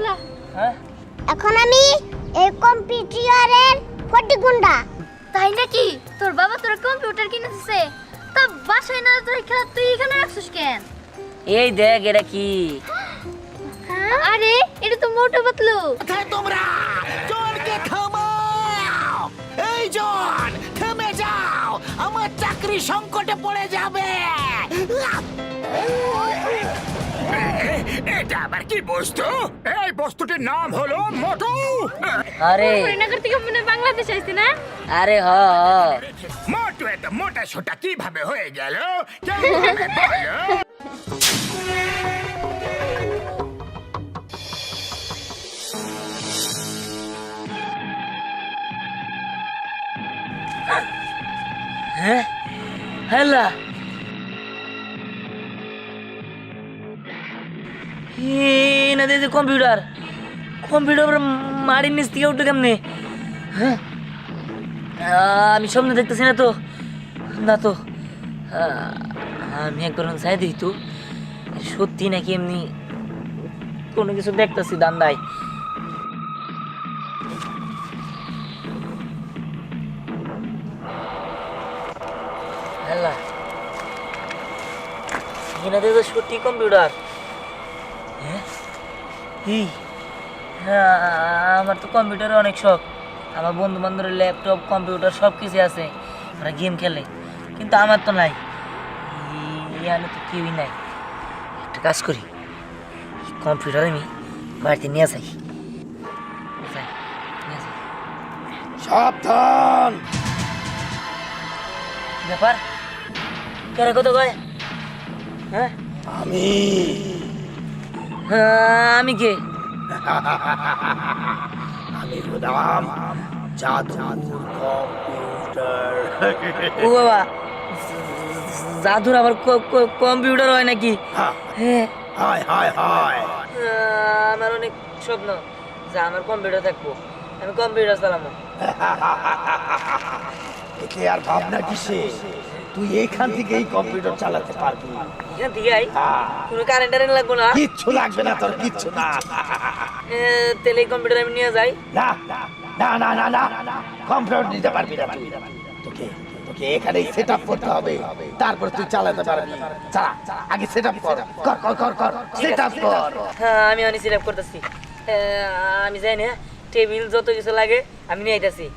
আল্লাহ হ্যাঁ এখন আমি এই কম্পিউটারের ফটিগুন্ডা। তাই নাকি? তোর বাবা তোর কম্পিউটার কিনে দিছে? তা বাসায় না রেখে তুই এখানে রাখছিস কেন? এই দেখ এটা কি? আরে এটা তো মোটু পাতলু। কোথায় তোমরা? জনকে থামাও! এই জন, থেমে যাও! আমার চাকরি সংকটে পড়ে যাবে! এটা আবার কি বস্তু? এই বস্তুটির নাম হলো মোটু। আরে শ্রীনগর থেকে মনে হয় বাংলাদেশ আইছে না? আরে হ মোটু এত মোটা সোটা কিভাবে হয়ে গেল? কেমন ভাবে বলো? হ্যাঁ হ্যালা না দে কম্পিউটার কম্পিউটার মাটির নিচ থেকে উঠে কেমনে? হ্যাঁ আমি সামনে দেখতেছি না তো, না তো। আমি একবার চাই দিই তো সত্যি নাকি এমনি কোনো কিছু দেখতেছি দান্দায়। হ্যালা এখানে তো সত্যি কম্পিউটার। হ্যাঁ হ্যাঁ আমার তো কম্পিউটারে অনেক শখ। আমার বন্ধু বান্ধবের ল্যাপটপ কম্পিউটার সব কিছু আছে, ওরা গেম খেলে, কিন্তু আমার তো নাই। এখানে তো কেউই নাই। একটা কাজ করি, কম্পিউটার আমি বাড়িতে নিয়ে যাই। সাবধান! ব্যাপার কেন কত কয়? হ্যাঁ আমি আমি কে? আমি হলাম জাদুর কম্পিউটার। ও বাবা, জাদুর আবার কম্পিউটার হয় নাকি? হ্যাঁ হায় হায় হায়! আমার অনেক স্বপ্ন যে আমার কম্পিউটার থাকবো, আমি কম্পিউটার চালাবো। এতে আর ভাবনা কিসে? তুই এখান থেকে এই কম্পিউটার চালাতে পারবি। এখান থেকে আই কোনো কারেন্ট টারেন্ট লাগবো না? কিচ্ছু লাগবে না তোর, কিচ্ছু না। তাহলে এই কম্পিউটার আমি নিয়ে যাই। না না না না না না, কম্পিউটার নিতে পারবি না তুই। তোকে তোকে এখানে সেট আপ করতে হবে, তারপর তুই চালাতে পারবি। চালা, আগে সেট আপ কর কর কর কর কর সেট আপ কর। হ্যাঁ আমি অনেক সিলেক্ট করতেছি। আমি যাই না, টেবিল যত কিছু লাগে আমি নিয়ে আইতাছি।